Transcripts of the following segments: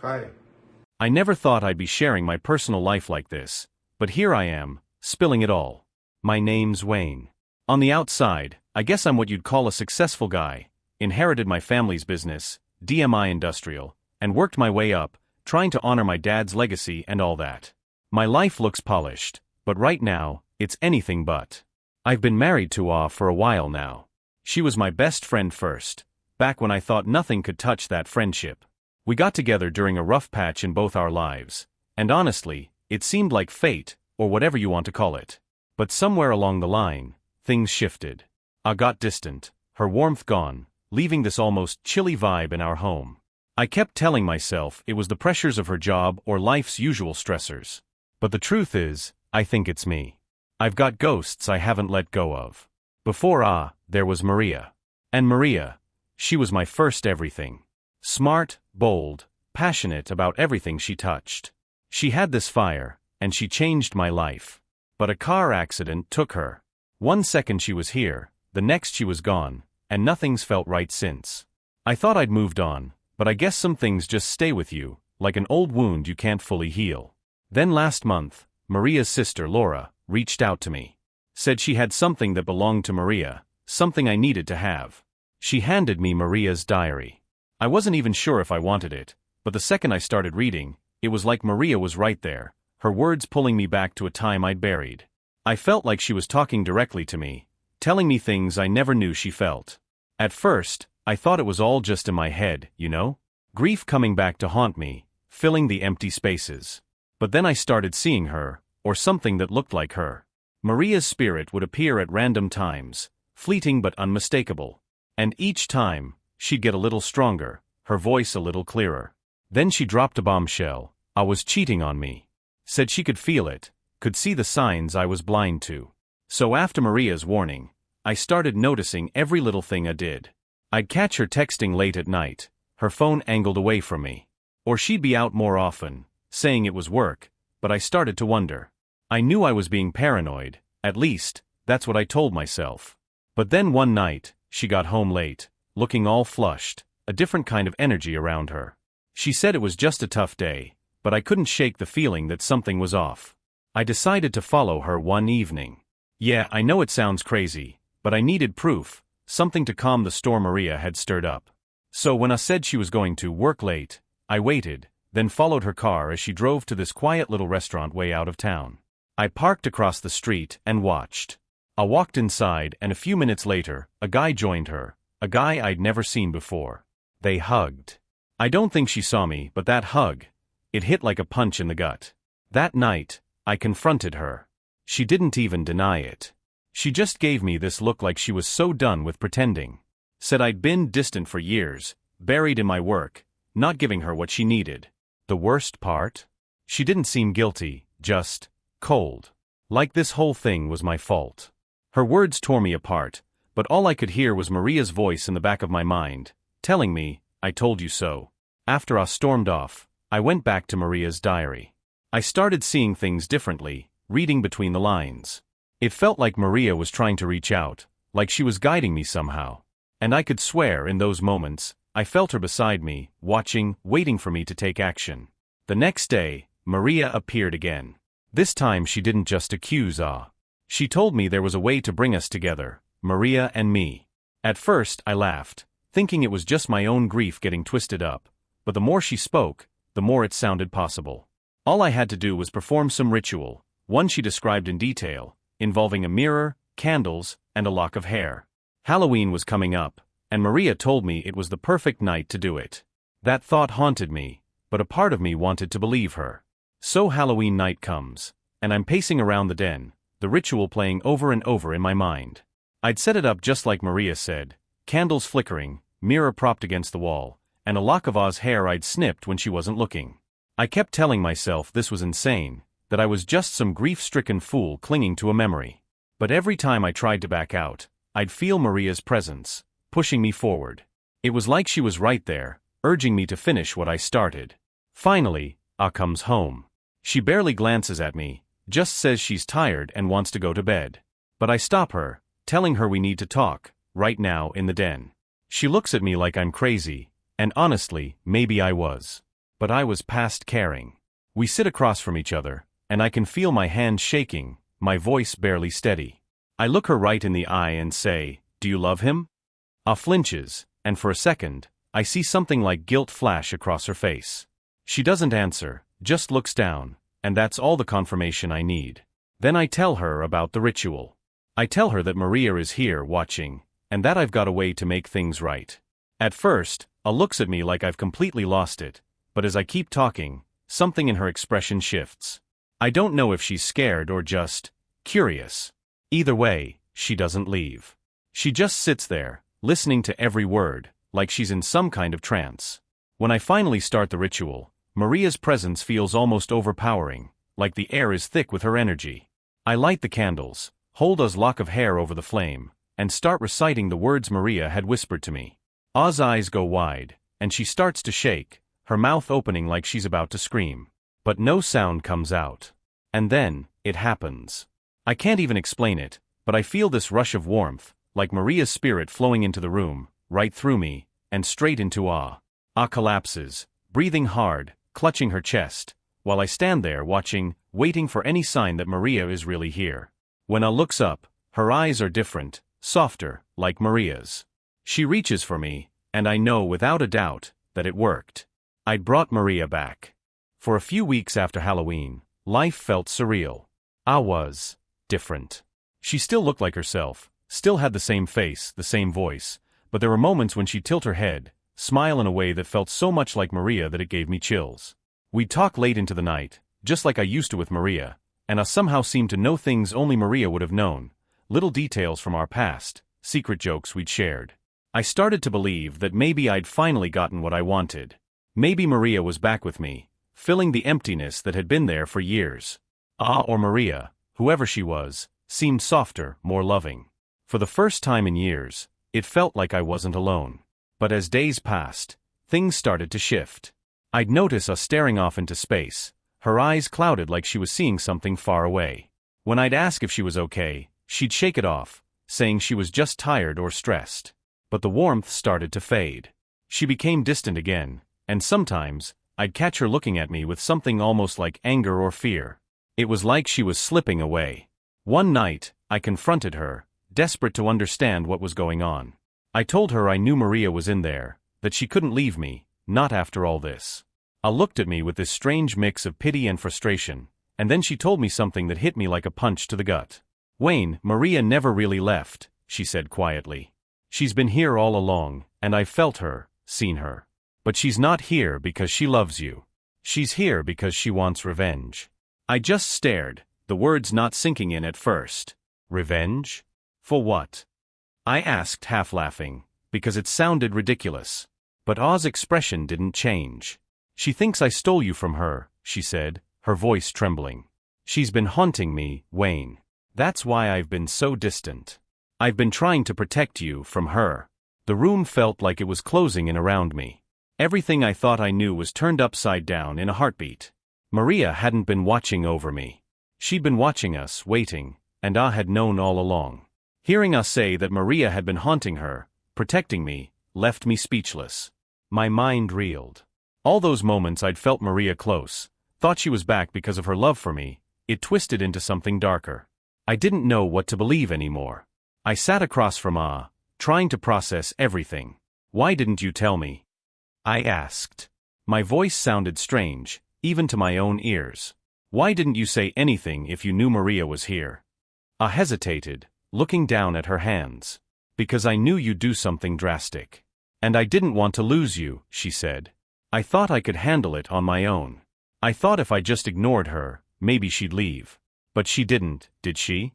Hi. I never thought I'd be sharing my personal life like this, but here I am, spilling it all. My name's Wayne. On the outside, I guess I'm what you'd call a successful guy, inherited my family's business, DMI Industrial, and worked my way up, trying to honor my dad's legacy and all that. My life looks polished, but right now, it's anything but. I've been married to Ah for a while now. She was my best friend first, back when I thought nothing could touch that friendship. We got together during a rough patch in both our lives, and honestly, it seemed like fate, or whatever you want to call it. But somewhere along the line, things shifted. Ah got distant, her warmth gone, leaving this almost chilly vibe in our home. I kept telling myself it was the pressures of her job or life's usual stressors. But the truth is, I think it's me. I've got ghosts I haven't let go of. Before Ah, there was Maria. And Maria, she was my first everything. Smart, bold, passionate about everything she touched. She had this fire, and she changed my life. But a car accident took her. One second she was here, the next she was gone, and nothing's felt right since. I thought I'd moved on, but I guess some things just stay with you, like an old wound you can't fully heal. Then last month, Maria's sister Laura reached out to me. Said she had something that belonged to Maria, something I needed to have. She handed me Maria's diary. I wasn't even sure if I wanted it, but the second I started reading, it was like Maria was right there, her words pulling me back to a time I'd buried. I felt like she was talking directly to me, telling me things I never knew she felt. At first, I thought it was all just in my head, you know? Grief coming back to haunt me, filling the empty spaces. But then I started seeing her, or something that looked like her. Maria's spirit would appear at random times, fleeting but unmistakable. And each time, she'd get a little stronger, her voice a little clearer. Then she dropped a bombshell. Ah was cheating on me. Said she could feel it, could see the signs I was blind to. So after Maria's warning, I started noticing every little thing I did. I'd catch her texting late at night, her phone angled away from me. Or she'd be out more often, saying it was work, but I started to wonder. I knew I was being paranoid, at least, that's what I told myself. But then one night, she got home late, looking all flushed, a different kind of energy around her. She said it was just a tough day, but I couldn't shake the feeling that something was off. I decided to follow her one evening. Yeah, I know it sounds crazy, but I needed proof, something to calm the storm Maria had stirred up. So when I said she was going to work late, I waited, then followed her car as she drove to this quiet little restaurant way out of town. I parked across the street and watched. I walked inside, and a few minutes later, a guy joined her, a guy I'd never seen before. They hugged. I don't think she saw me, but that hug, it hit like a punch in the gut. That night, I confronted her. She didn't even deny it. She just gave me this look like she was so done with pretending. Said I'd been distant for years, buried in my work, not giving her what she needed. The worst part? She didn't seem guilty, just cold. Like this whole thing was my fault. Her words tore me apart, but all I could hear was Maria's voice in the back of my mind, telling me, I told you so. After I stormed off, I went back to Maria's diary. I started seeing things differently, reading between the lines. It felt like Maria was trying to reach out, like she was guiding me somehow. And I could swear in those moments, I felt her beside me, watching, waiting for me to take action. The next day, Maria appeared again. This time she didn't just accuse Ah. She told me there was a way to bring us together, Maria and me. At first, I laughed, thinking it was just my own grief getting twisted up, but the more she spoke, the more it sounded possible. All I had to do was perform some ritual, one she described in detail, involving a mirror, candles, and a lock of hair. Halloween was coming up, and Maria told me it was the perfect night to do it. That thought haunted me, but a part of me wanted to believe her. So Halloween night comes, and I'm pacing around the den, the ritual playing over and over in my mind. I'd set it up just like Maria said, candles flickering, mirror propped against the wall, and a lock of Ah's hair I'd snipped when she wasn't looking. I kept telling myself this was insane, that I was just some grief-stricken fool clinging to a memory. But every time I tried to back out, I'd feel Maria's presence, pushing me forward. It was like she was right there, urging me to finish what I started. Finally, Ah comes home. She barely glances at me, just says she's tired and wants to go to bed. But I stop her, telling her we need to talk, right now in the den. She looks at me like I'm crazy, and honestly, maybe I was. But I was past caring. We sit across from each other, and I can feel my hand shaking, my voice barely steady. I look her right in the eye and say, "Do you love him?" Flinches, and for a second, I see something like guilt flash across her face. She doesn't answer, just looks down, and that's all the confirmation I need. Then I tell her about the ritual. I tell her that Maria is here watching, and that I've got a way to make things right. At first, looks at me like I've completely lost it, but as I keep talking, something in her expression shifts. I don't know if she's scared or just curious. Either way, she doesn't leave. She just sits there, listening to every word, like she's in some kind of trance. When I finally start the ritual, Maria's presence feels almost overpowering, like the air is thick with her energy. I light the candles, hold A's lock of hair over the flame, and start reciting the words Maria had whispered to me. A's eyes go wide, and she starts to shake, her mouth opening like she's about to scream. But no sound comes out. And then, it happens. I can't even explain it, but I feel this rush of warmth, like Maria's spirit flowing into the room, right through me, and straight into A. A collapses, breathing hard, clutching her chest, while I stand there watching, waiting for any sign that Maria is really here. When A looks up, her eyes are different, softer, like Maria's. She reaches for me, and I know without a doubt that it worked. I'd brought Maria back. For a few weeks after Halloween, life felt surreal. A was different. She still looked like herself, still had the same face, the same voice, but there were moments when she'd tilt her head, smile in a way that felt so much like Maria that it gave me chills. We'd talk late into the night, just like I used to with Maria, and I somehow seemed to know things only Maria would have known, little details from our past, secret jokes we'd shared. I started to believe that maybe I'd finally gotten what I wanted. Maybe Maria was back with me, filling the emptiness that had been there for years. Or Maria, whoever she was, seemed softer, more loving. For the first time in years, it felt like I wasn't alone. But as days passed, things started to shift. I'd notice us staring off into space, her eyes clouded like she was seeing something far away. When I'd ask if she was okay, she'd shake it off, saying she was just tired or stressed. But the warmth started to fade. She became distant again, and sometimes, I'd catch her looking at me with something almost like anger or fear. It was like she was slipping away. One night, I confronted her, desperate to understand what was going on. I told her I knew Maria was in there, that she couldn't leave me, not after all this. A looked at me with this strange mix of pity and frustration, and then she told me something that hit me like a punch to the gut. "Wayne, Maria never really left," she said quietly. "She's been here all along, and I've felt her, seen her. But she's not here because she loves you. She's here because she wants revenge." I just stared, the words not sinking in at first. Revenge? For what? I asked, half laughing, because it sounded ridiculous. But A's expression didn't change. "She thinks I stole you from her," she said, her voice trembling. "She's been haunting me, Wayne. That's why I've been so distant. I've been trying to protect you from her." The room felt like it was closing in around me. Everything I thought I knew was turned upside down in a heartbeat. Maria hadn't been watching over me. She'd been watching us, waiting, and A had known all along. Hearing us say that Maria had been haunting her, protecting me, left me speechless. My mind reeled. All those moments I'd felt Maria close, thought she was back because of her love for me, it twisted into something darker. I didn't know what to believe anymore. I sat across from A, trying to process everything. "Why didn't you tell me?" I asked. My voice sounded strange, even to my own ears. "Why didn't you say anything if you knew Maria was here?" A hesitated, looking down at her hands. "Because I knew you'd do something drastic. And I didn't want to lose you," she said. "I thought I could handle it on my own. I thought if I just ignored her, maybe she'd leave. But she didn't, did she?"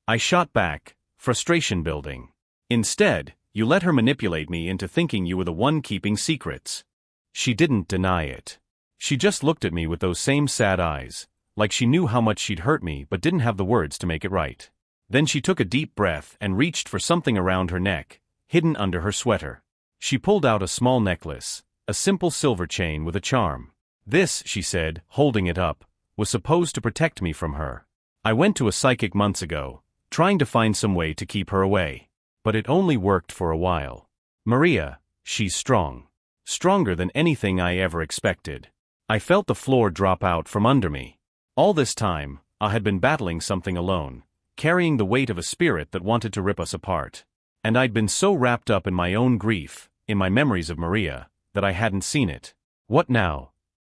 I shot back, frustration building. "Instead, you let her manipulate me into thinking you were the one keeping secrets." She didn't deny it. She just looked at me with those same sad eyes, like she knew how much she'd hurt me but didn't have the words to make it right. Then she took a deep breath and reached for something around her neck, hidden under her sweater. She pulled out a small necklace, a simple silver chain with a charm. "This," she said, holding it up, "was supposed to protect me from her. I went to a psychic months ago, trying to find some way to keep her away. But it only worked for a while. Maria, she's strong. Stronger than anything I ever expected. I felt the floor drop out from under me. All this time, I had been battling something alone, carrying the weight of a spirit that wanted to rip us apart. And I'd been so wrapped up in my own grief, in my memories of Maria, that I hadn't seen it. What now?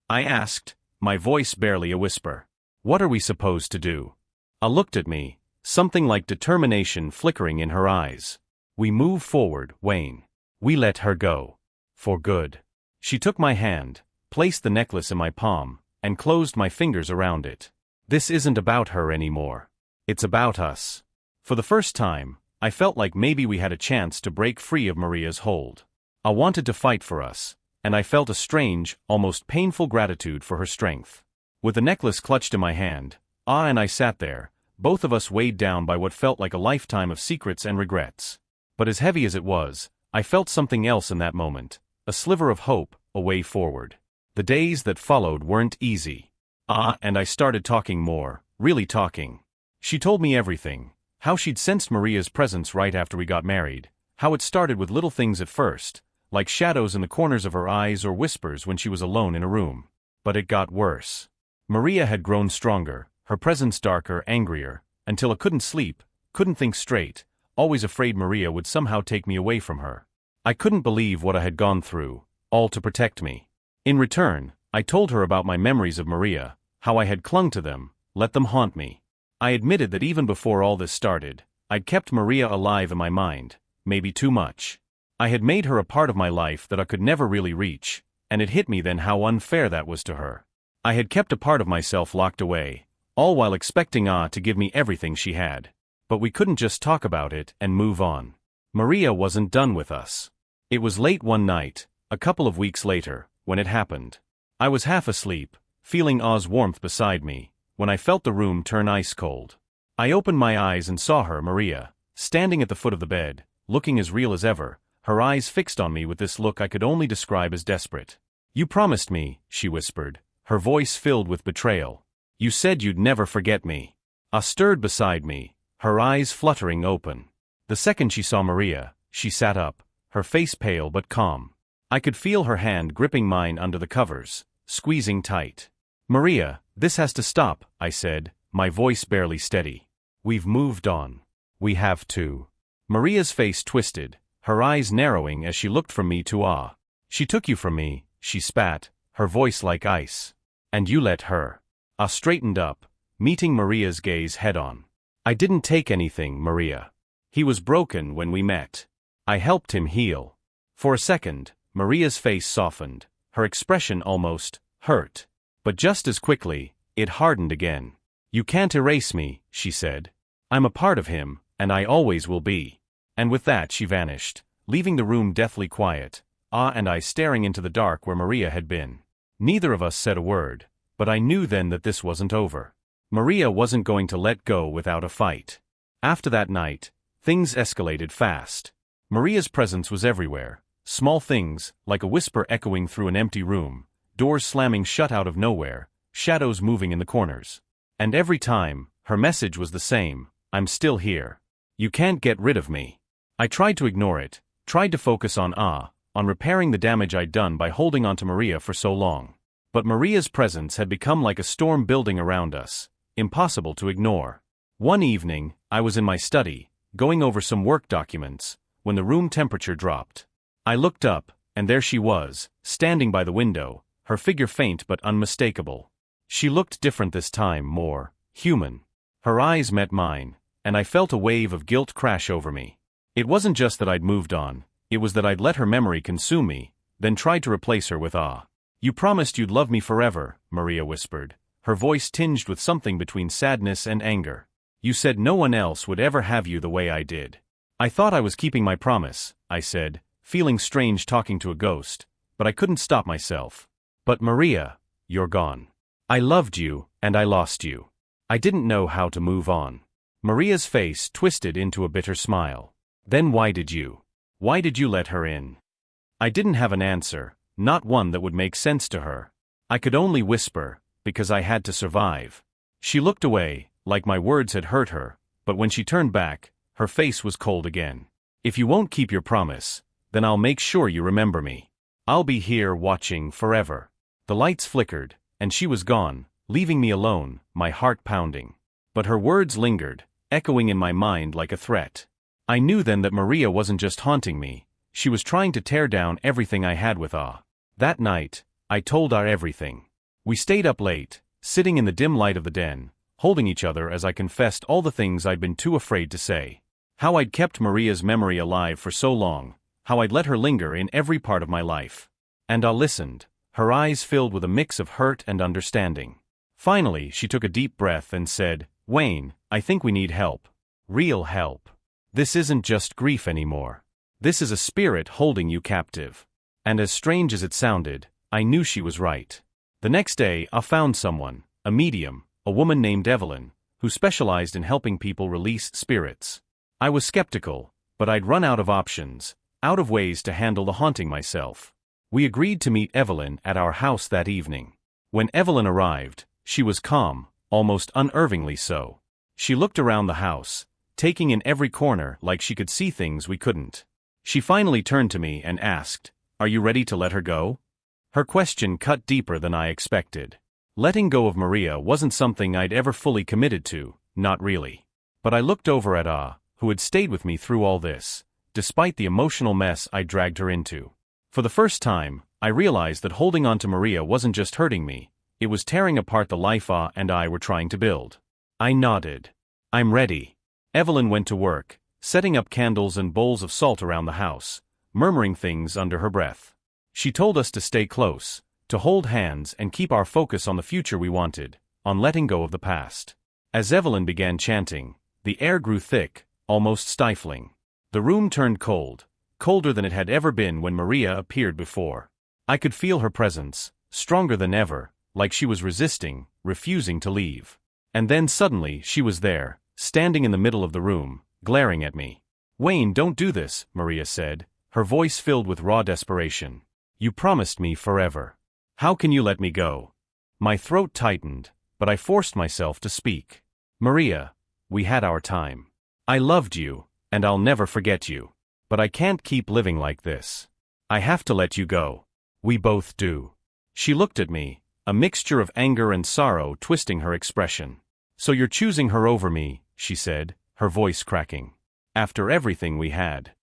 I asked, my voice barely a whisper. What are we supposed to do? A looked at me, something like determination flickering in her eyes. We move forward, Wayne. We let her go. For good. She took my hand, placed the necklace in my palm, and closed my fingers around it. This isn't about her anymore. It's about us. For the first time, I felt like maybe we had a chance to break free of Maria's hold. I wanted to fight for us, and I felt a strange, almost painful gratitude for her strength. With the necklace clutched in my hand, and I sat there, both of us weighed down by what felt like a lifetime of secrets and regrets. But as heavy as it was, I felt something else in that moment, a sliver of hope, a way forward. The days that followed weren't easy. And I started talking more, really talking. She told me everything, how she'd sensed Maria's presence right after we got married, how it started with little things at first, like shadows in the corners of her eyes or whispers when she was alone in a room. But it got worse. Maria had grown stronger, her presence darker, angrier, until I couldn't sleep, couldn't think straight, always afraid Maria would somehow take me away from her. I couldn't believe what I had gone through, all to protect me. In return, I told her about my memories of Maria, how I had clung to them, let them haunt me. I admitted that even before all this started, I'd kept Maria alive in my mind, maybe too much. I had made her a part of my life that I could never really reach, and it hit me then how unfair that was to her. I had kept a part of myself locked away, all while expecting to give me everything she had. But we couldn't just talk about it and move on. Maria wasn't done with us. It was late one night, a couple of weeks later, when it happened. I was half asleep, feeling A's warmth beside me, when I felt the room turn ice cold. I opened my eyes and saw her, Maria, standing at the foot of the bed, looking as real as ever, her eyes fixed on me with this look I could only describe as desperate. "You promised me," she whispered, her voice filled with betrayal. "You said you'd never forget me." A stirred beside me, her eyes fluttering open. The second she saw Maria, she sat up, her face pale but calm. I could feel her hand gripping mine under the covers, squeezing tight. "Maria, this has to stop," I said, my voice barely steady. "We've moved on. We have to." Maria's face twisted, her eyes narrowing as she looked from me to Ah. "She took you from me," she spat, her voice like ice. "And you let her." Ah straightened up, meeting Maria's gaze head-on. "I didn't take anything, Maria. He was broken when we met. I helped him heal." For a second, Maria's face softened, her expression almost hurt. But just as quickly, it hardened again. "You can't erase me," she said. "I'm a part of him, and I always will be." And with that she vanished, leaving the room deathly quiet, and I staring into the dark where Maria had been. Neither of us said a word, but I knew then that this wasn't over. Maria wasn't going to let go without a fight. After that night, things escalated fast. Maria's presence was everywhere, small things, like a whisper echoing through an empty room, doors slamming shut out of nowhere, shadows moving in the corners. And every time, her message was the same: "I'm still here. You can't get rid of me." I tried to ignore it, tried to focus on repairing the damage I'd done by holding on to Maria for so long. But Maria's presence had become like a storm building around us, impossible to ignore. One evening, I was in my study, going over some work documents, when the room temperature dropped. I looked up, and there she was, standing by the window, her figure faint but unmistakable. She looked different this time, more human. Her eyes met mine, and I felt a wave of guilt crash over me. It wasn't just that I'd moved on, it was that I'd let her memory consume me, then tried to replace her with Ah. "You promised you'd love me forever," Maria whispered, her voice tinged with something between sadness and anger. "You said no one else would ever have you the way I did." "I thought I was keeping my promise," I said, feeling strange talking to a ghost, but I couldn't stop myself. "But Maria, you're gone. I loved you, and I lost you. I didn't know how to move on." Maria's face twisted into a bitter smile. "Then why did you let her in?" I didn't have an answer, not one that would make sense to her. I could only whisper, "Because I had to survive." She looked away, like my words had hurt her, but when she turned back, her face was cold again. "If you won't keep your promise, then I'll make sure you remember me. I'll be here watching forever." The lights flickered, and she was gone, leaving me alone, my heart pounding. But her words lingered, echoing in my mind like a threat. I knew then that Maria wasn't just haunting me, she was trying to tear down everything I had with Ah. That night, I told Ah everything. We stayed up late, sitting in the dim light of the den, holding each other as I confessed all the things I'd been too afraid to say. How I'd kept Maria's memory alive for so long, how I'd let her linger in every part of my life. And Ah listened, her eyes filled with a mix of hurt and understanding. Finally, she took a deep breath and said, "Wayne, I think we need help. Real help. This isn't just grief anymore. This is a spirit holding you captive." And as strange as it sounded, I knew she was right. The next day, I found someone, a medium, a woman named Evelyn, who specialized in helping people release spirits. I was skeptical, but I'd run out of options, out of ways to handle the haunting myself. We agreed to meet Evelyn at our house that evening. When Evelyn arrived, she was calm, almost unnervingly so. She looked around the house, taking in every corner like she could see things we couldn't. She finally turned to me and asked, "Are you ready to let her go?" Her question cut deeper than I expected. Letting go of Maria wasn't something I'd ever fully committed to, not really. But I looked over at Ah, who had stayed with me through all this, despite the emotional mess I dragged her into. For the first time, I realized that holding on to Maria wasn't just hurting me, it was tearing apart the life Ah and I were trying to build. I nodded. "I'm ready." Evelyn went to work, setting up candles and bowls of salt around the house, murmuring things under her breath. She told us to stay close, to hold hands and keep our focus on the future we wanted, on letting go of the past. As Evelyn began chanting, the air grew thick, almost stifling. The room turned cold, colder than it had ever been when Maria appeared before. I could feel her presence, stronger than ever, like she was resisting, refusing to leave. And then suddenly she was there, standing in the middle of the room, glaring at me. "Wayne, don't do this," Maria said, her voice filled with raw desperation. "You promised me forever. How can you let me go?" My throat tightened, but I forced myself to speak. "Maria, we had our time. I loved you, and I'll never forget you. But I can't keep living like this. I have to let you go. We both do." She looked at me, a mixture of anger and sorrow twisting her expression. "So you're choosing her over me," she said, her voice cracking. "After everything we had."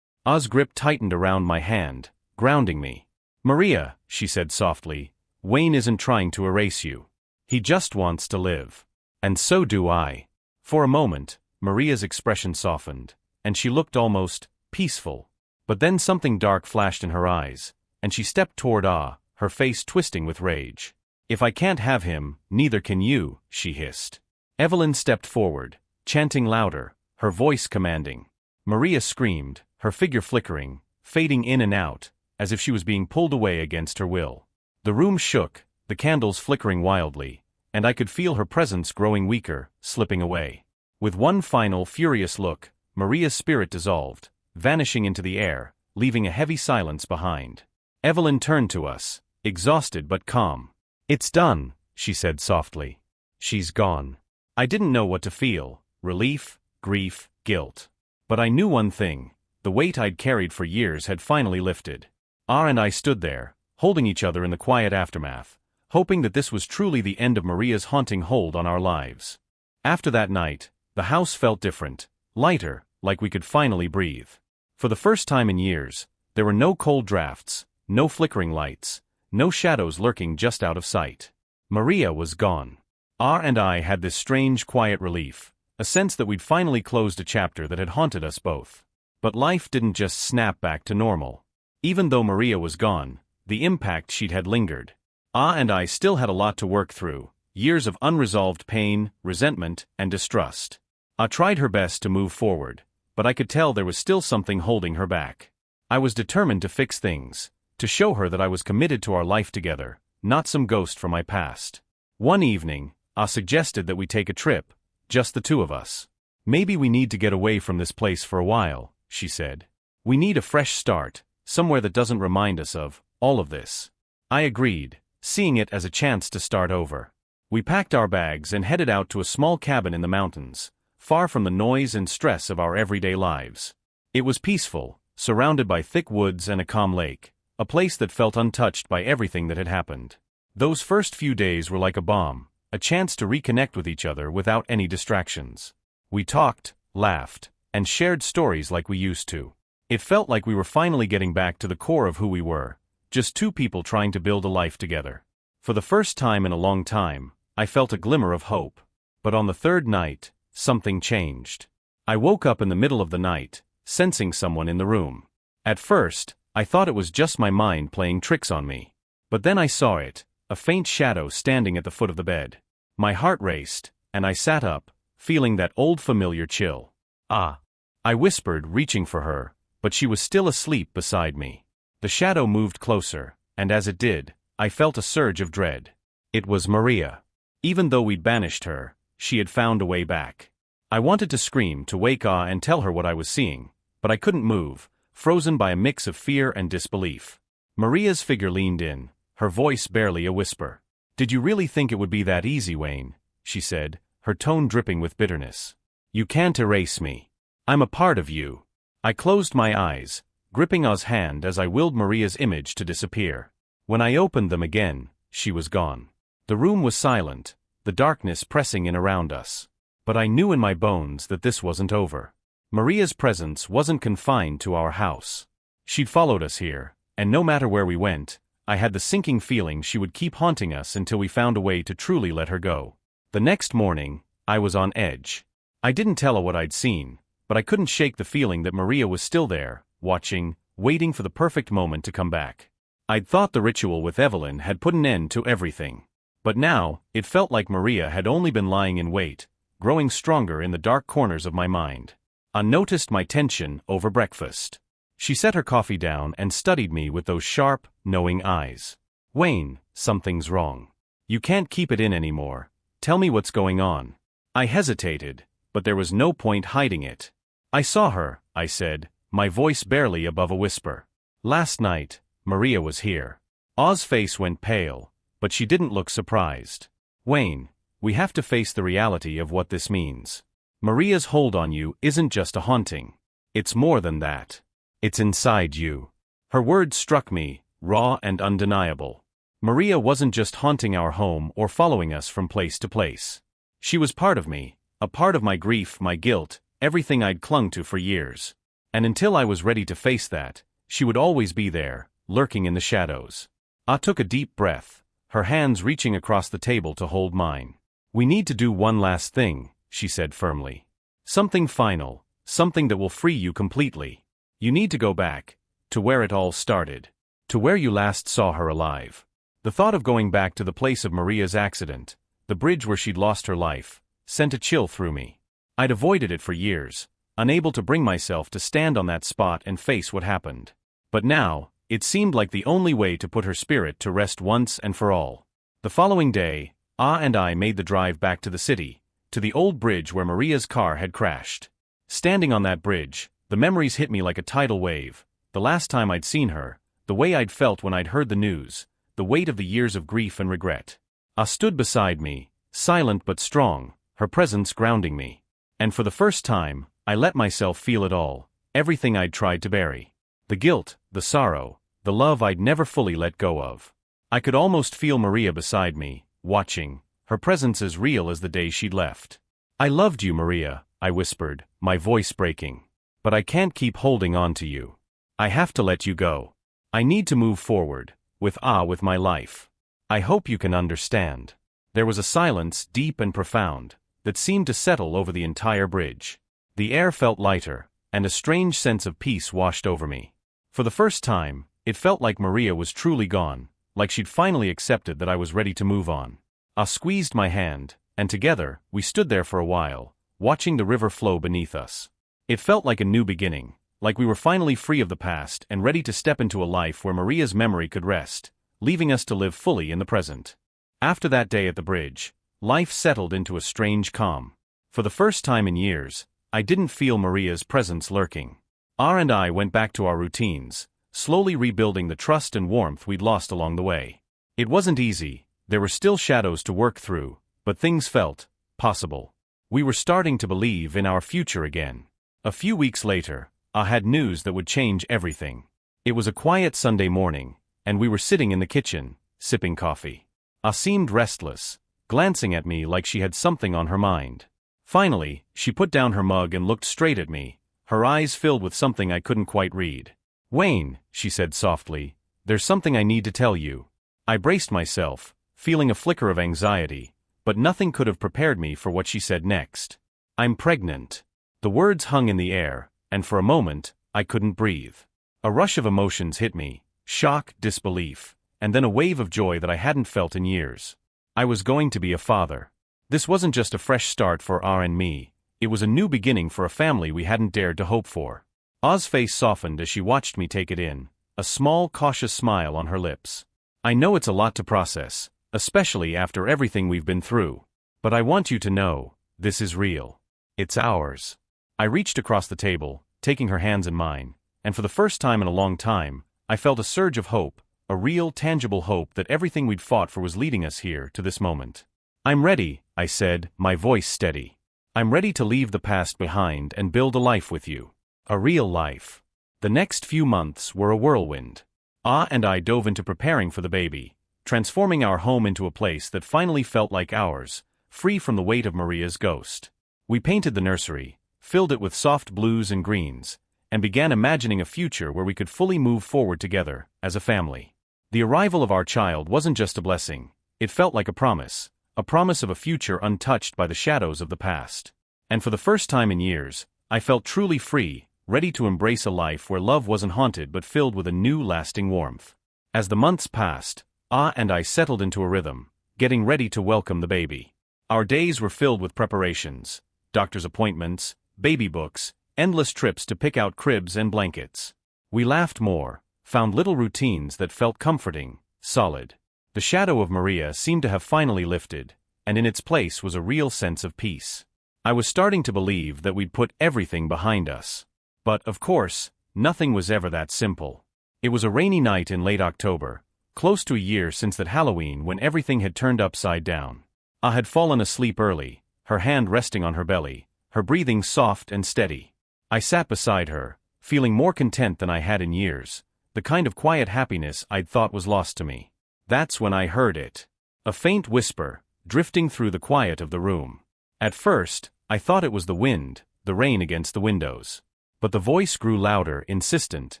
Ah's grip tightened around my hand, grounding me. "Maria," she said softly, "Wayne isn't trying to erase you. He just wants to live. And so do I." For a moment, Maria's expression softened, and she looked almost peaceful. But then something dark flashed in her eyes, and she stepped toward Ah, her face twisting with rage. "If I can't have him, neither can you," she hissed. Evelyn stepped forward, chanting louder, her voice commanding. Maria screamed, her figure flickering, fading in and out, as if she was being pulled away against her will. The room shook, the candles flickering wildly, and I could feel her presence growing weaker, slipping away. With one final furious look, Maria's spirit dissolved, vanishing into the air, leaving a heavy silence behind. Evelyn turned to us, exhausted but calm. "It's done," she said softly. "She's gone." I didn't know what to feel, relief, grief, guilt. But I knew one thing, the weight I'd carried for years had finally lifted. Ah and I stood there, holding each other in the quiet aftermath, hoping that this was truly the end of Maria's haunting hold on our lives. After that night, the house felt different, lighter, like we could finally breathe. For the first time in years, there were no cold drafts, no flickering lights, no shadows lurking just out of sight. Maria was gone. Ah and I had this strange quiet relief, a sense that we'd finally closed a chapter that had haunted us both. But life didn't just snap back to normal. Even though Maria was gone, the impact she'd had lingered. Ah and I still had a lot to work through, years of unresolved pain, resentment, and distrust. Ah tried her best to move forward, but I could tell there was still something holding her back. I was determined to fix things, to show her that I was committed to our life together, not some ghost from my past. One evening, Ah suggested that we take a trip, just the two of us. "Maybe we need to get away from this place for a while," she said. "We need a fresh start, somewhere that doesn't remind us of all of this." I agreed, seeing it as a chance to start over. We packed our bags and headed out to a small cabin in the mountains, far from the noise and stress of our everyday lives. It was peaceful, surrounded by thick woods and a calm lake, a place that felt untouched by everything that had happened. Those first few days were like a bomb, a chance to reconnect with each other without any distractions. We talked, laughed, and shared stories like we used to. It felt like we were finally getting back to the core of who we were, just two people trying to build a life together. For the first time in a long time, I felt a glimmer of hope. But on the third night, something changed. I woke up in the middle of the night, sensing someone in the room. At first, I thought it was just my mind playing tricks on me. But then I saw it, a faint shadow standing at the foot of the bed. My heart raced, and I sat up, feeling that old familiar chill. "Ah," I whispered, reaching for her, but she was still asleep beside me. The shadow moved closer, and as it did, I felt a surge of dread. It was Maria. Even though we'd banished her, she had found a way back. I wanted to scream, to wake Ah and tell her what I was seeing, but I couldn't move, frozen by a mix of fear and disbelief. Maria's figure leaned in, her voice barely a whisper. "Did you really think it would be that easy, Wayne?" she said, her tone dripping with bitterness. "You can't erase me. I'm a part of you." I closed my eyes, gripping Ah's hand as I willed Maria's image to disappear. When I opened them again, she was gone. The room was silent, the darkness pressing in around us. But I knew in my bones that this wasn't over. Maria's presence wasn't confined to our house. She'd followed us here, and no matter where we went, I had the sinking feeling she would keep haunting us until we found a way to truly let her go. The next morning, I was on edge. I didn't tell her what I'd seen, but I couldn't shake the feeling that Maria was still there, watching, waiting for the perfect moment to come back. I'd thought the ritual with Evelyn had put an end to everything. But now, it felt like Maria had only been lying in wait, growing stronger in the dark corners of my mind. I noticed my tension over breakfast. She set her coffee down and studied me with those sharp, knowing eyes. "Wayne, something's wrong. You can't keep it in anymore. Tell me what's going on." I hesitated, but there was no point hiding it. "I saw her," I said, my voice barely above a whisper. "Last night, Maria was here." Ah's face went pale, but she didn't look surprised. "Wayne, we have to face the reality of what this means. Maria's hold on you isn't just a haunting. It's more than that. It's inside you." Her words struck me, raw and undeniable. Maria wasn't just haunting our home or following us from place to place. She was part of me, a part of my grief, my guilt, everything I'd clung to for years. And until I was ready to face that, she would always be there, lurking in the shadows. Ah took a deep breath, her hands reaching across the table to hold mine. "We need to do one last thing," she said firmly. "Something final, something that will free you completely. You need to go back, to where it all started, to where you last saw her alive." The thought of going back to the place of Maria's accident, the bridge where she'd lost her life, sent a chill through me. I'd avoided it for years, unable to bring myself to stand on that spot and face what happened. But now, it seemed like the only way to put her spirit to rest once and for all. The following day, Ah and I made the drive back to the city, to the old bridge where Maria's car had crashed. Standing on that bridge, the memories hit me like a tidal wave. The last time I'd seen her, the way I'd felt when I'd heard the news, the weight of the years of grief and regret. Ah stood beside me, silent but strong, her presence grounding me. And for the first time, I let myself feel it all, everything I'd tried to bury. The guilt, the sorrow, the love I'd never fully let go of. I could almost feel Maria beside me, watching, her presence as real as the day she'd left. "I loved you, Maria," I whispered, my voice breaking. "But I can't keep holding on to you. I have to let you go. I need to move forward, with my life. I hope you can understand." There was a silence, deep and profound, that seemed to settle over the entire bridge. The air felt lighter, and a strange sense of peace washed over me. For the first time, it felt like Maria was truly gone, like she'd finally accepted that I was ready to move on. I squeezed my hand, and together, we stood there for a while, watching the river flow beneath us. It felt like a new beginning, like we were finally free of the past and ready to step into a life where Maria's memory could rest, leaving us to live fully in the present. After that day at the bridge, life settled into a strange calm. For the first time in years, I didn't feel Maria's presence lurking. Ah and I went back to our routines, slowly rebuilding the trust and warmth we'd lost along the way. It wasn't easy, there were still shadows to work through, but things felt possible. We were starting to believe in our future again. A few weeks later, I had news that would change everything. It was a quiet Sunday morning, and we were sitting in the kitchen, sipping coffee. Seemed restless, glancing at me like she had something on her mind. Finally, she put down her mug and looked straight at me, her eyes filled with something I couldn't quite read. "Wayne," she said softly, "there's something I need to tell you." I braced myself, feeling a flicker of anxiety, but nothing could have prepared me for what she said next. "I'm pregnant." The words hung in the air, and for a moment, I couldn't breathe. A rush of emotions hit me, shock, disbelief, and then a wave of joy that I hadn't felt in years. I was going to be a father. This wasn't just a fresh start for R and me, it was a new beginning for a family we hadn't dared to hope for. A's face softened as she watched me take it in, a small, cautious smile on her lips. "I know it's a lot to process, especially after everything we've been through. But I want you to know, this is real. It's ours." I reached across the table, taking her hands in mine, and for the first time in a long time, I felt a surge of hope, a real, tangible hope that everything we'd fought for was leading us here to this moment. "I'm ready," I said, my voice steady. "I'm ready to leave the past behind and build a life with you. A real life." The next few months were a whirlwind. And I dove into preparing for the baby, transforming our home into a place that finally felt like ours, free from the weight of Maria's ghost. We painted the nursery, filled it with soft blues and greens, and began imagining a future where we could fully move forward together, as a family. The arrival of our child wasn't just a blessing, it felt like a promise of a future untouched by the shadows of the past. And for the first time in years, I felt truly free, ready to embrace a life where love wasn't haunted but filled with a new lasting warmth. As the months passed, and I settled into a rhythm, getting ready to welcome the baby. Our days were filled with preparations, doctor's appointments, baby books, endless trips to pick out cribs and blankets. We laughed more, found little routines that felt comforting, solid. The shadow of Maria seemed to have finally lifted, and in its place was a real sense of peace. I was starting to believe that we'd put everything behind us. But, of course, nothing was ever that simple. It was a rainy night in late October, close to a year since that Halloween when everything had turned upside down. I had fallen asleep early, her hand resting on her belly, her breathing soft and steady. I sat beside her, feeling more content than I had in years, the kind of quiet happiness I'd thought was lost to me. That's when I heard it. A faint whisper, drifting through the quiet of the room. At first, I thought it was the wind, the rain against the windows. But the voice grew louder, insistent,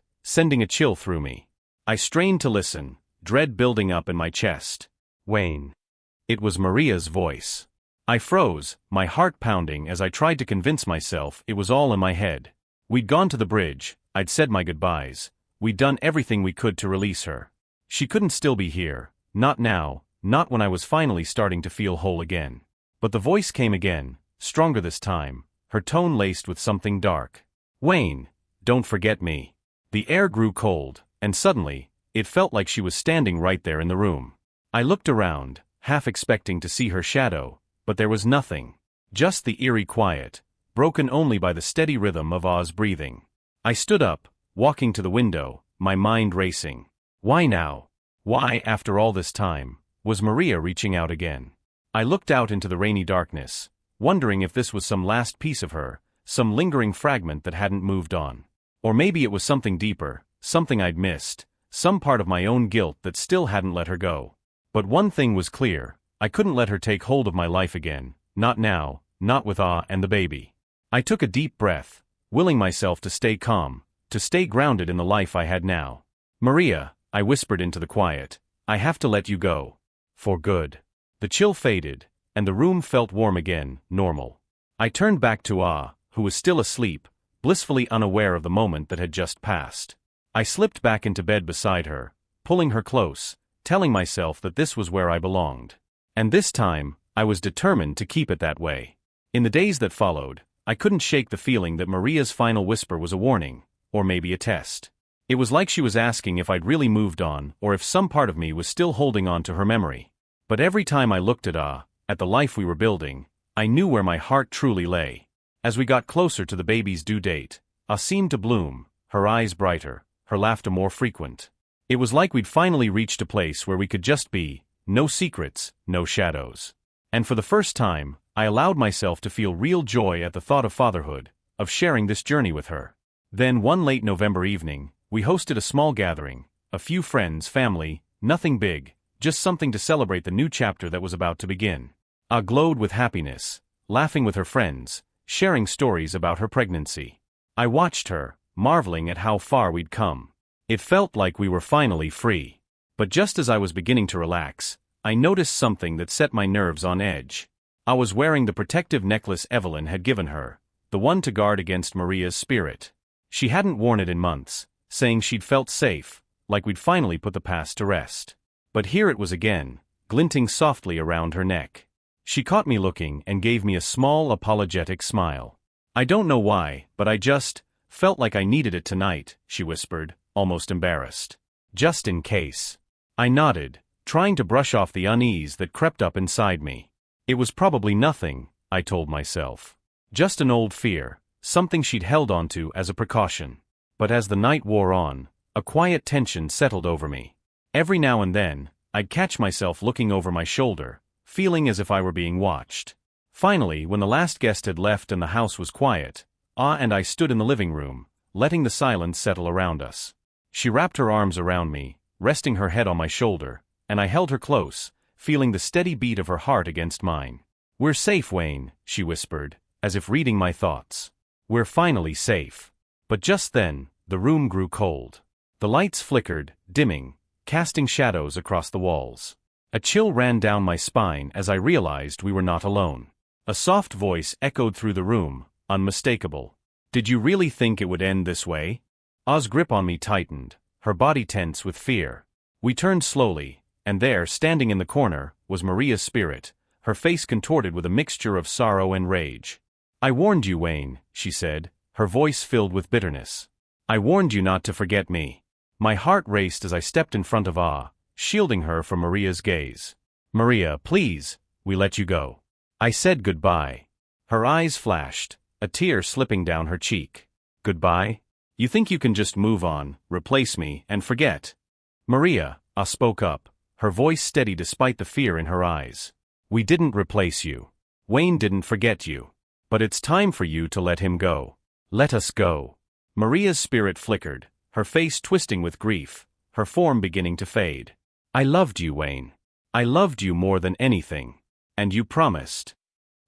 sending a chill through me. I strained to listen, dread building up in my chest. "Wayne." It was Maria's voice. I froze, my heart pounding as I tried to convince myself it was all in my head. We'd gone to the bridge, I'd said my goodbyes, we'd done everything we could to release her. She couldn't still be here, not now, not when I was finally starting to feel whole again. But the voice came again, stronger this time, her tone laced with something dark. "Wayne, don't forget me." The air grew cold, and suddenly, it felt like she was standing right there in the room. I looked around, half expecting to see her shadow, but there was nothing. Just the eerie quiet, broken only by the steady rhythm of A's breathing. I stood up, walking to the window, my mind racing. Why now? Why, after all this time, was Maria reaching out again? I looked out into the rainy darkness, wondering if this was some last piece of her, some lingering fragment that hadn't moved on. Or maybe it was something deeper, something I'd missed, some part of my own guilt that still hadn't let her go. But one thing was clear, I couldn't let her take hold of my life again, not now, not with A and the baby. I took a deep breath, willing myself to stay calm, to stay grounded in the life I had now. "Maria," I whispered into the quiet, "I have to let you go. For good." The chill faded, and the room felt warm again, normal. I turned back to A, who was still asleep, blissfully unaware of the moment that had just passed. I slipped back into bed beside her, pulling her close, telling myself that this was where I belonged. And this time, I was determined to keep it that way. In the days that followed, I couldn't shake the feeling that Maria's final whisper was a warning, or maybe a test. It was like she was asking if I'd really moved on, or if some part of me was still holding on to her memory. But every time I looked at A, at the life we were building, I knew where my heart truly lay. As we got closer to the baby's due date, A seemed to bloom, her eyes brighter, her laughter more frequent. It was like we'd finally reached a place where we could just be, no secrets, no shadows. And for the first time, I allowed myself to feel real joy at the thought of fatherhood, of sharing this journey with her. Then one late November evening, we hosted a small gathering, a few friends, family, nothing big, just something to celebrate the new chapter that was about to begin. Ah glowed with happiness, laughing with her friends, sharing stories about her pregnancy. I watched her, marveling at how far we'd come. It felt like we were finally free. But just as I was beginning to relax, I noticed something that set my nerves on edge. I was wearing the protective necklace Evelyn had given her, the one to guard against Maria's spirit. She hadn't worn it in months, saying she'd felt safe, like we'd finally put the past to rest. But here it was again, glinting softly around her neck. She caught me looking and gave me a small apologetic smile. I don't know why, but I just felt like I needed it tonight, she whispered, almost embarrassed. Just in case. I nodded, trying to brush off the unease that crept up inside me. It was probably nothing, I told myself. Just an old fear, something she'd held onto as a precaution. But as the night wore on, a quiet tension settled over me. Every now and then, I'd catch myself looking over my shoulder, feeling as if I were being watched. Finally, when the last guest had left and the house was quiet, and I stood in the living room, letting the silence settle around us. She wrapped her arms around me, resting her head on my shoulder, and I held her close, feeling the steady beat of her heart against mine. "We're safe, Wayne," she whispered, as if reading my thoughts. "We're finally safe." But just then, the room grew cold. The lights flickered, dimming, casting shadows across the walls. A chill ran down my spine as I realized we were not alone. A soft voice echoed through the room, unmistakable. "Did you really think it would end this way?" A's grip on me tightened, her body tense with fear. We turned slowly, and there, standing in the corner, was Maria's spirit, her face contorted with a mixture of sorrow and rage. "I warned you, Wayne," she said, her voice filled with bitterness. "I warned you not to forget me." My heart raced as I stepped in front of A, shielding her from Maria's gaze. "Maria, please, we let you go." I said goodbye. Her eyes flashed, a tear slipping down her cheek. "Goodbye? You think you can just move on, replace me, and forget?" "Maria," I spoke up, her voice steady despite the fear in her eyes. "We didn't replace you. Wayne didn't forget you. But it's time for you to let him go. Let us go." Maria's spirit flickered, her face twisting with grief, her form beginning to fade. "I loved you, Wayne. I loved you more than anything. And you promised."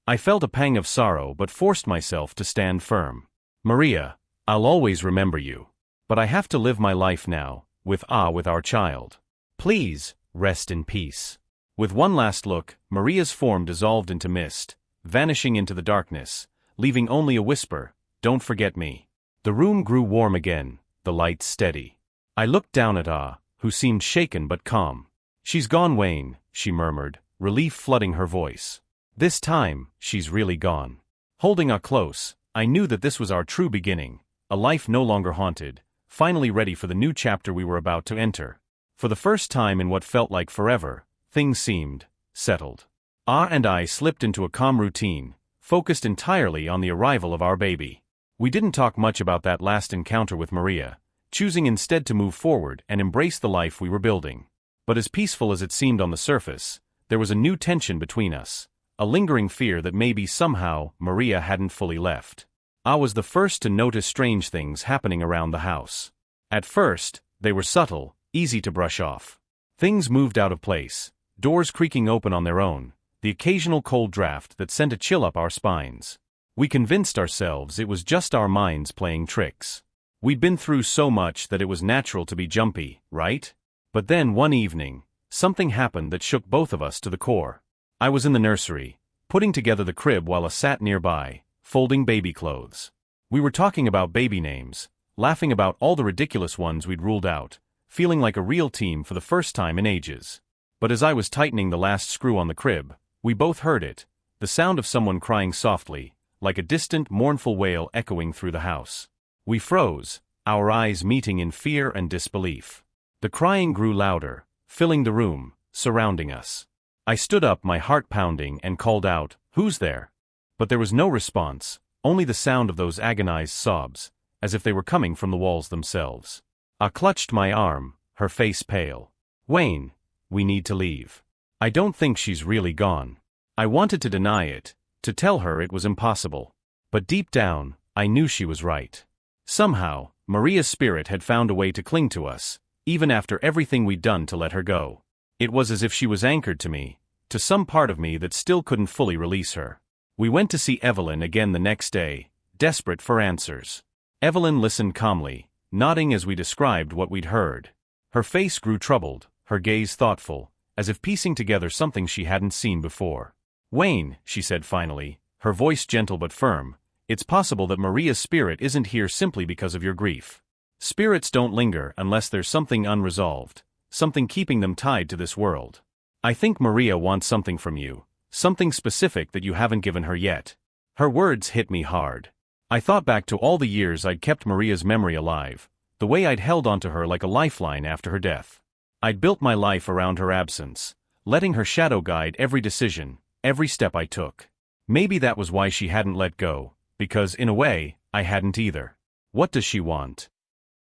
I felt a pang of sorrow but forced myself to stand firm. "Maria, I'll always remember you. But I have to live my life now, with our child. Please, rest in peace." With one last look, Maria's form dissolved into mist, vanishing into the darkness, leaving only a whisper, "Don't forget me." The room grew warm again, the lights steady. I looked down at who seemed shaken but calm. "She's gone, Wayne," she murmured, relief flooding her voice. "This time, she's really gone." Holding close, I knew that this was our true beginning, a life no longer haunted, finally ready for the new chapter we were about to enter. For the first time in what felt like forever, things seemed settled. And I slipped into a calm routine, focused entirely on the arrival of our baby. We didn't talk much about that last encounter with Maria, choosing instead to move forward and embrace the life we were building. But as peaceful as it seemed on the surface, there was a new tension between us, a lingering fear that maybe somehow Maria hadn't fully left. I was the first to notice strange things happening around the house. At first, they were subtle, easy to brush off. Things moved out of place, doors creaking open on their own, the occasional cold draft that sent a chill up our spines. We convinced ourselves it was just our minds playing tricks. We'd been through so much that it was natural to be jumpy, right? But then one evening, something happened that shook both of us to the core. I was in the nursery, putting together the crib while I sat nearby, folding baby clothes. We were talking about baby names, laughing about all the ridiculous ones we'd ruled out, feeling like a real team for the first time in ages. But as I was tightening the last screw on the crib, we both heard it, the sound of someone crying softly, like a distant, mournful wail echoing through the house. We froze, our eyes meeting in fear and disbelief. The crying grew louder, filling the room, surrounding us. I stood up, my heart pounding, and called out, "Who's there?" But there was no response, only the sound of those agonized sobs, as if they were coming from the walls themselves. I clutched my arm, her face pale. "Wayne, we need to leave. I don't think she's really gone." I wanted to deny it, to tell her it was impossible. But deep down, I knew she was right. Somehow, Maria's spirit had found a way to cling to us, even after everything we'd done to let her go. It was as if she was anchored to me, to some part of me that still couldn't fully release her. We went to see Evelyn again the next day, desperate for answers. Evelyn listened calmly, nodding as we described what we'd heard. Her face grew troubled, her gaze thoughtful, as if piecing together something she hadn't seen before. "Wayne," she said finally, her voice gentle but firm, "it's possible that Maria's spirit isn't here simply because of your grief. Spirits don't linger unless there's something unresolved, something keeping them tied to this world. I think Maria wants something from you, something specific that you haven't given her yet." Her words hit me hard. I thought back to all the years I'd kept Maria's memory alive, the way I'd held onto her like a lifeline after her death. I'd built my life around her absence, letting her shadow guide every decision, every step I took. Maybe that was why she hadn't let go, because in a way, I hadn't either. "What does she want?"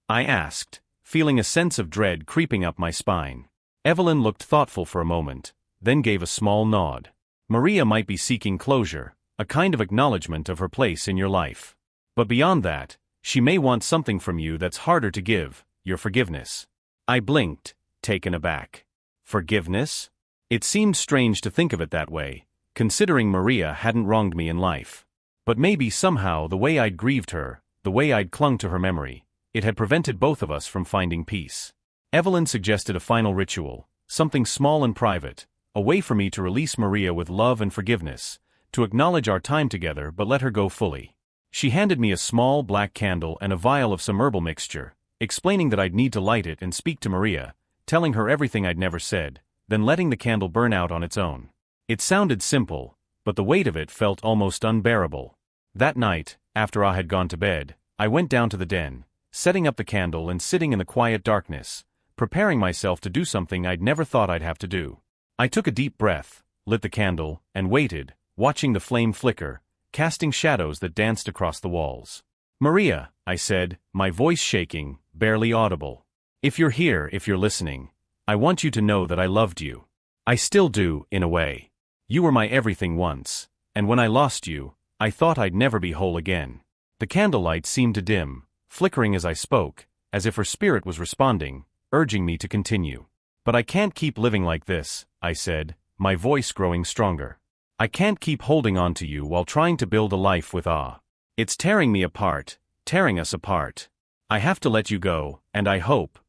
I asked, feeling a sense of dread creeping up my spine. Evelyn looked thoughtful for a moment, then gave a small nod. "Maria might be seeking closure, a kind of acknowledgement of her place in your life. But beyond that, she may want something from you that's harder to give, your forgiveness." I blinked, taken aback. Forgiveness? It seemed strange to think of it that way, considering Maria hadn't wronged me in life. But maybe somehow the way I'd grieved her, the way I'd clung to her memory, it had prevented both of us from finding peace. Evelyn suggested a final ritual, something small and private, a way for me to release Maria with love and forgiveness, to acknowledge our time together but let her go fully. She handed me a small black candle and a vial of some herbal mixture, explaining that I'd need to light it and speak to Maria, telling her everything I'd never said, then letting the candle burn out on its own. It sounded simple, but the weight of it felt almost unbearable. That night, after I had gone to bed, I went down to the den, setting up the candle and sitting in the quiet darkness, preparing myself to do something I'd never thought I'd have to do. I took a deep breath, lit the candle, and waited, watching the flame flicker, casting shadows that danced across the walls. "Maria," I said, my voice shaking, barely audible. "If you're here, if you're listening, I want you to know that I loved you. I still do, in a way. You were my everything once, and when I lost you, I thought I'd never be whole again." The candlelight seemed to dim, flickering as I spoke, as if her spirit was responding, urging me to continue. "But I can't keep living like this," I said, my voice growing stronger. "I can't keep holding on to you while trying to build a life with awe. It's tearing me apart, tearing us apart. I have to let you go, and I hope,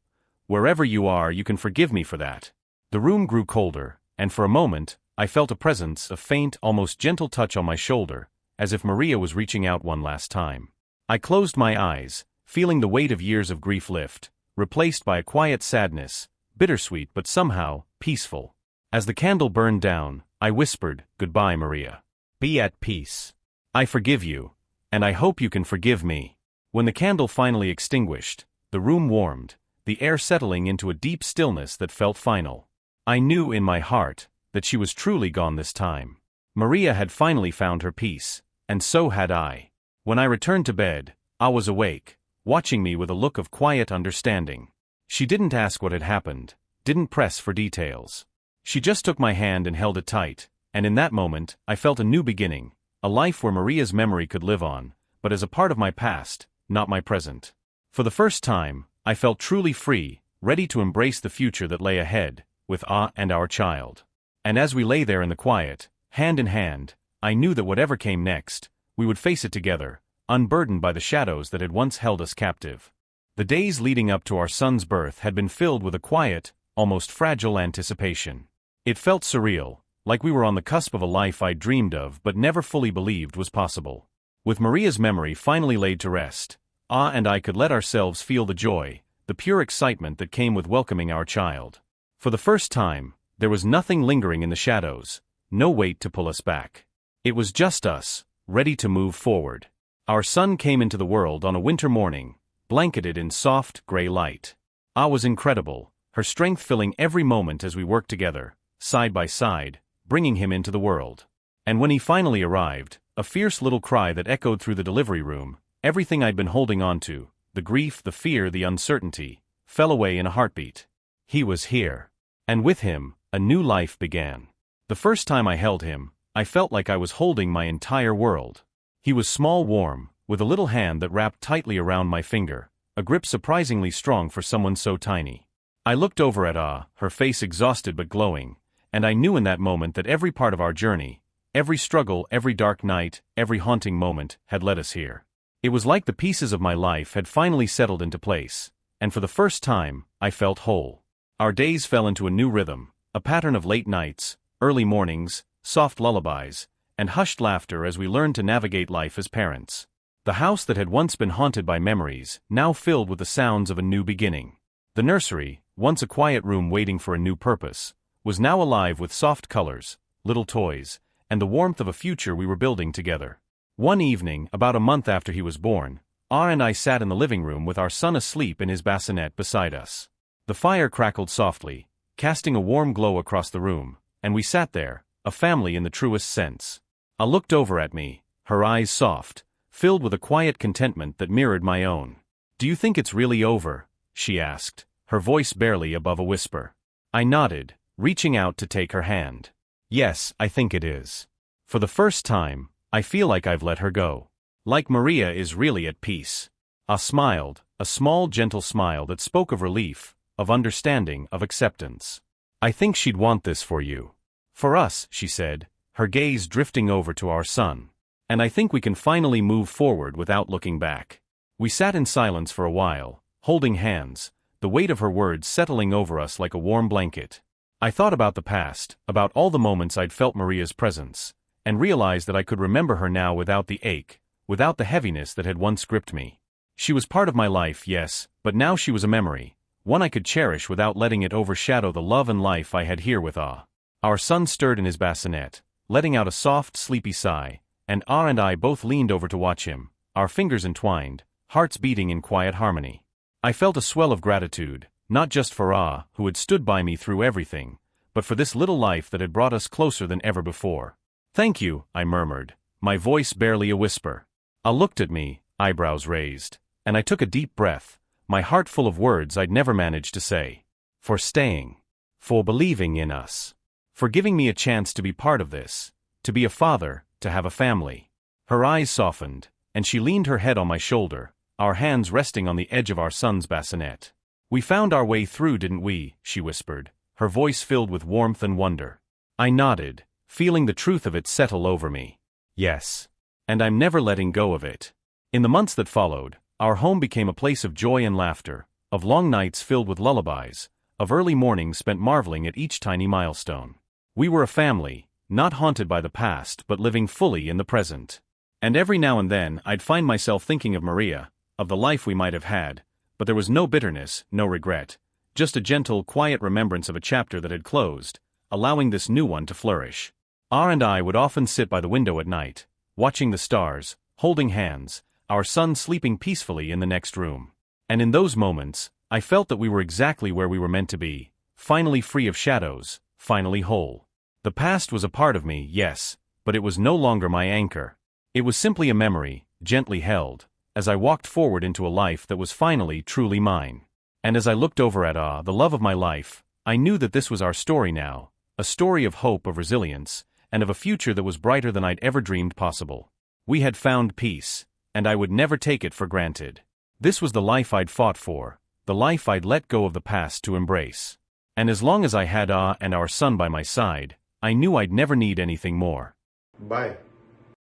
wherever you are, you can forgive me for that." The room grew colder, and for a moment, I felt a presence, a faint, almost gentle touch on my shoulder, as if Maria was reaching out one last time. I closed my eyes, feeling the weight of years of grief lift, replaced by a quiet sadness, bittersweet but somehow peaceful. As the candle burned down, I whispered, "Goodbye, Maria. Be at peace. I forgive you, and I hope you can forgive me." When the candle finally extinguished, the room warmed, the air settling into a deep stillness that felt final. I knew in my heart that she was truly gone this time. Maria had finally found her peace, and so had I. When I returned to bed, I was awake, watching me with a look of quiet understanding. She didn't ask what had happened, didn't press for details. She just took my hand and held it tight, and in that moment, I felt a new beginning, a life where Maria's memory could live on, but as a part of my past, not my present. For the first time, I felt truly free, ready to embrace the future that lay ahead, with and our child. And as we lay there in the quiet, hand in hand, I knew that whatever came next, we would face it together, unburdened by the shadows that had once held us captive. The days leading up to our son's birth had been filled with a quiet, almost fragile anticipation. It felt surreal, like we were on the cusp of a life I dreamed of but never fully believed was possible. With Maria's memory finally laid to rest, and I could let ourselves feel the joy, the pure excitement that came with welcoming our child. For the first time, there was nothing lingering in the shadows, no weight to pull us back. It was just us, ready to move forward. Our son came into the world on a winter morning, blanketed in soft, gray light. Was incredible, her strength filling every moment as we worked together, side by side, bringing him into the world. And when he finally arrived, a fierce little cry that echoed through the delivery room, everything I'd been holding on to, the grief, the fear, the uncertainty, fell away in a heartbeat. He was here. And with him, a new life began. The first time I held him, I felt like I was holding my entire world. He was small, warm, with a little hand that wrapped tightly around my finger, a grip surprisingly strong for someone so tiny. I looked over at Ah, her face exhausted but glowing, and I knew in that moment that every part of our journey, every struggle, every dark night, every haunting moment, had led us here. It was like the pieces of my life had finally settled into place, and for the first time, I felt whole. Our days fell into a new rhythm, a pattern of late nights, early mornings, soft lullabies, and hushed laughter as we learned to navigate life as parents. The house that had once been haunted by memories, now filled with the sounds of a new beginning. The nursery, once a quiet room waiting for a new purpose, was now alive with soft colors, little toys, and the warmth of a future we were building together. One evening, about a month after he was born, Ah and I sat in the living room with our son asleep in his bassinet beside us. The fire crackled softly, casting a warm glow across the room, and we sat there, a family in the truest sense. Ah looked over at me, her eyes soft, filled with a quiet contentment that mirrored my own. "Do you think it's really over?" she asked, her voice barely above a whisper. I nodded, reaching out to take her hand. "Yes, I think it is. For the first time, I feel like I've let her go. Like Maria is really at peace." Ah smiled, a small gentle smile that spoke of relief, of understanding, of acceptance. "I think she'd want this for you. For us," she said, her gaze drifting over to our son. "And I think we can finally move forward without looking back." We sat in silence for a while, holding hands, the weight of her words settling over us like a warm blanket. I thought about the past, about all the moments I'd felt Maria's presence, and realized that I could remember her now without the ache, without the heaviness that had once gripped me. She was part of my life, yes, but now she was a memory, one I could cherish without letting it overshadow the love and life I had here with Ah. Our son stirred in his bassinet, letting out a soft, sleepy sigh, and Ah and I both leaned over to watch him, our fingers entwined, hearts beating in quiet harmony. I felt a swell of gratitude, not just for Ah, who had stood by me through everything, but for this little life that had brought us closer than ever before. "Thank you," I murmured, my voice barely a whisper. Ah looked at me, eyebrows raised, and I took a deep breath, my heart full of words I'd never managed to say. "For staying. For believing in us. For giving me a chance to be part of this, to be a father, to have a family." Her eyes softened, and she leaned her head on my shoulder, our hands resting on the edge of our son's bassinet. "We found our way through, didn't we?" she whispered, her voice filled with warmth and wonder. I nodded, feeling the truth of it settle over me. "Yes. And I'm never letting go of it." In the months that followed, our home became a place of joy and laughter, of long nights filled with lullabies, of early mornings spent marveling at each tiny milestone. We were a family, not haunted by the past but living fully in the present. And every now and then I'd find myself thinking of Maria, of the life we might have had, but there was no bitterness, no regret, just a gentle, quiet remembrance of a chapter that had closed, allowing this new one to flourish. Ah and I would often sit by the window at night, watching the stars, holding hands, our son sleeping peacefully in the next room. And in those moments, I felt that we were exactly where we were meant to be, finally free of shadows, finally whole. The past was a part of me, yes, but it was no longer my anchor. It was simply a memory, gently held, as I walked forward into a life that was finally truly mine. And as I looked over at Ah, the love of my life, I knew that this was our story now, a story of hope, of resilience, and of a future that was brighter than I'd ever dreamed possible. We had found peace, and I would never take it for granted. This was the life I'd fought for, the life I'd let go of the past to embrace. And as long as I had Ah and our son by my side, I knew I'd never need anything more. Bye.